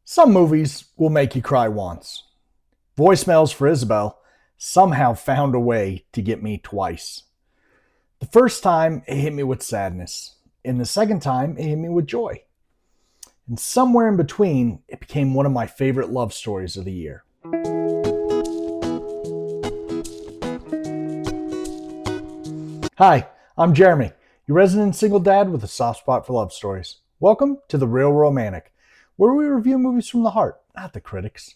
Some movies will make you cry once. Voicemails for Isabelle somehow found a way to get me twice. The first time, it hit me with sadness, and the second time, it hit me with joy. And somewhere in between, it became one of my favorite love stories of the year. Hi, I'm Jeremy, your resident single dad with a soft spot for love stories. Welcome to The Real Romantic, where we review movies from the heart, not the critics.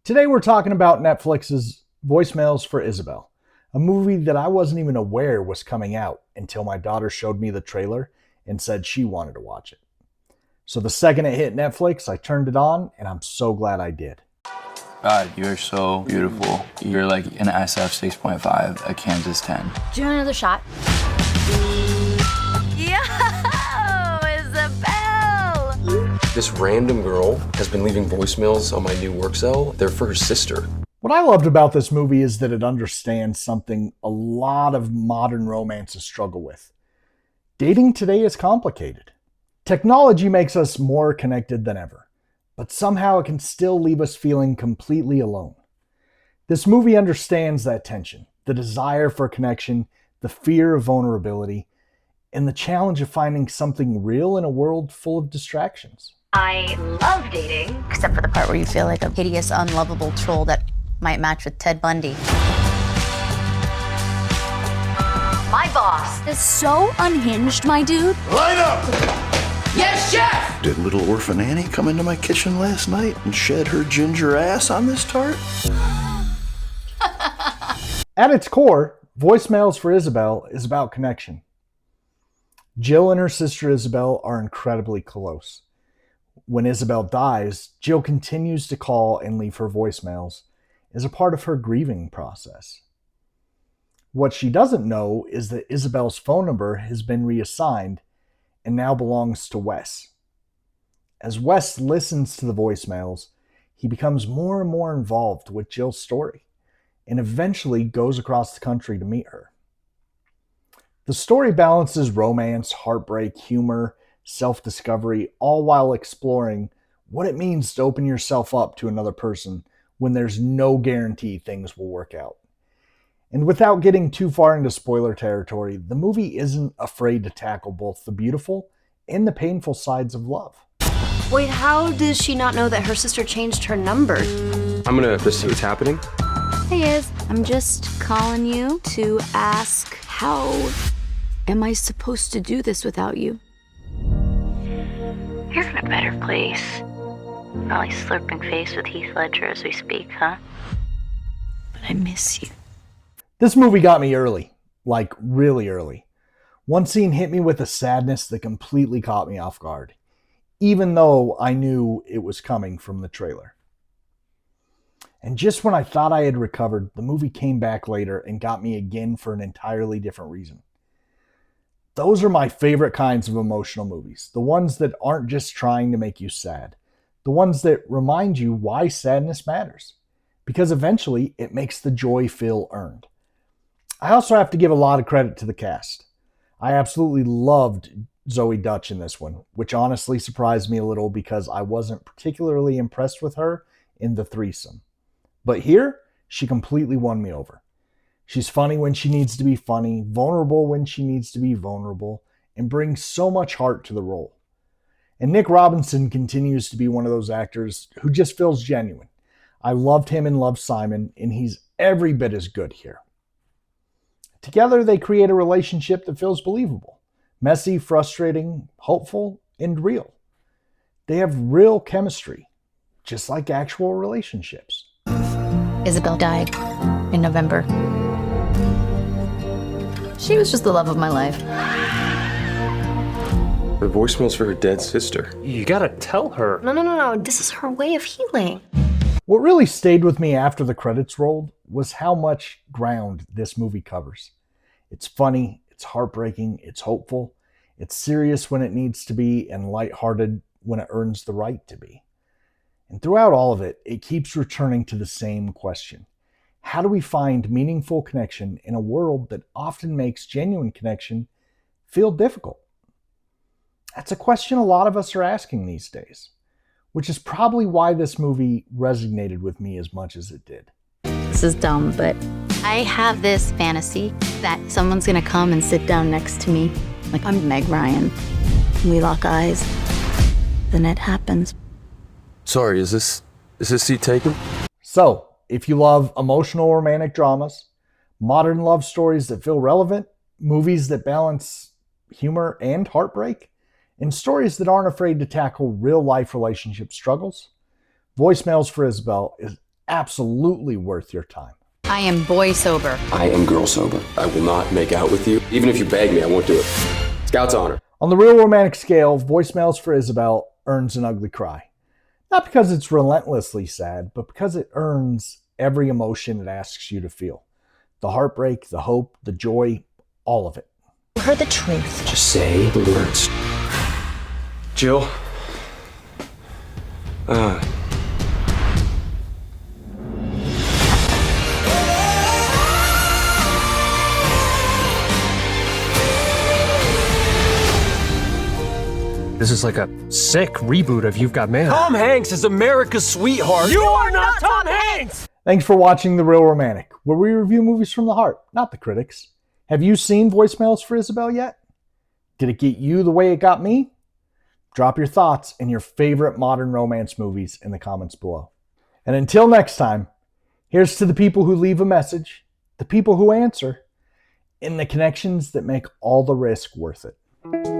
Today we're talking about Netflix's Voicemails for Isabelle, a movie that I wasn't even aware was coming out until my daughter showed me the trailer and said she wanted to watch it. So the second it hit Netflix, I turned it on, and I'm so glad I did. God, you're so beautiful. You're like an SF 6.5, a Kansas 10. Do you want another shot? Yo, Isabelle! This random girl has been leaving voicemails on my new work cell. They're for her sister. What I loved about this movie is that it understands something a lot of modern romances struggle with. Dating today is complicated. Technology makes us more connected than ever, but somehow it can still leave us feeling completely alone. This movie understands that tension, the desire for connection, the fear of vulnerability, and the challenge of finding something real in a world full of distractions. I love dating. Except for the part where you feel like a hideous, unlovable troll that might match with Ted Bundy. My boss is so unhinged, my dude. Line up! Yes, chef! Did little orphan Annie come into my kitchen last night and shed her ginger ass on this tart? At its core, Voicemails for Isabelle is about connection. Jill and her sister Isabelle are incredibly close. When Isabelle dies, Jill continues to call and leave her voicemails as a part of her grieving process. What she doesn't know is that Isabelle's phone number has been reassigned and now belongs to Wes. As Wes listens to the voicemails, he becomes more and more involved with Jill's story and eventually goes across the country to meet her. The story balances romance, heartbreak, humor, self-discovery, all while exploring what it means to open yourself up to another person when there's no guarantee things will work out. And without getting too far into spoiler territory, the movie isn't afraid to tackle both the beautiful and the painful sides of love. Wait, how does she not know that her sister changed her number? I'm gonna just see what's happening. Hey, Iz. I'm just calling you to ask, how am I supposed to do this without you? You're in a better place. Probably slurping face with Heath Ledger as we speak, huh? But I miss you. This movie got me early, like really early. One scene hit me with a sadness that completely caught me off guard, even though I knew it was coming from the trailer. And just when I thought I had recovered, the movie came back later and got me again for an entirely different reason. Those are my favorite kinds of emotional movies, the ones that aren't just trying to make you sad, the ones that remind you why sadness matters, because eventually it makes the joy feel earned. I also have to give a lot of credit to the cast. I absolutely loved Zoe Dutch in this one, which honestly surprised me a little because I wasn't particularly impressed with her in The Threesome. But here, she completely won me over. She's funny when she needs to be funny, vulnerable when she needs to be vulnerable, and brings so much heart to the role. And Nick Robinson continues to be one of those actors who just feels genuine. I loved him in Love, Simon, and he's every bit as good here. Together, they create a relationship that feels believable, messy, frustrating, hopeful, and real. They have real chemistry, just like actual relationships. Isabelle died in November. She was just the love of my life. The voicemail's for her dead sister. You gotta tell her. No. This is her way of healing. What really stayed with me after the credits rolled was how much ground this movie covers. It's funny, it's heartbreaking, it's hopeful, it's serious when it needs to be, and lighthearted when it earns the right to be. And throughout all of it, it keeps returning to the same question. How do we find meaningful connection in a world that often makes genuine connection feel difficult? That's a question a lot of us are asking these days. which is probably why this movie resonated with me as much as it did. This is dumb, but I have this fantasy that someone's gonna come and sit down next to me, like I'm Meg Ryan. We lock eyes, then it happens. Sorry, is this seat taken? So, if you love emotional romantic dramas, modern love stories that feel relevant, movies that balance humor and heartbreak, and stories that aren't afraid to tackle real-life relationship struggles, Voicemails for Isabelle is absolutely worth your time. I am boy sober. I am girl sober. I will not make out with you. Even if you beg me, I won't do it. Scout's honor. On the real romantic scale, Voicemails for Isabelle earns an ugly cry. Not because it's relentlessly sad, but because it earns every emotion it asks you to feel. The heartbreak, the hope, the joy, all of it. You heard the truth. Just say the words. Jill. This is like a sick reboot of You've Got Mail. Tom Hanks is America's sweetheart. You are not Tom Hanks! Thanks for watching The Real Romantic, where we review movies from the heart, not the critics. Have you seen Voicemails for Isabelle yet? Did it get you the way it got me? Drop your thoughts and your favorite modern romance movies in the comments below. And until next time, here's to the people who leave a message, the people who answer, and the connections that make all the risk worth it.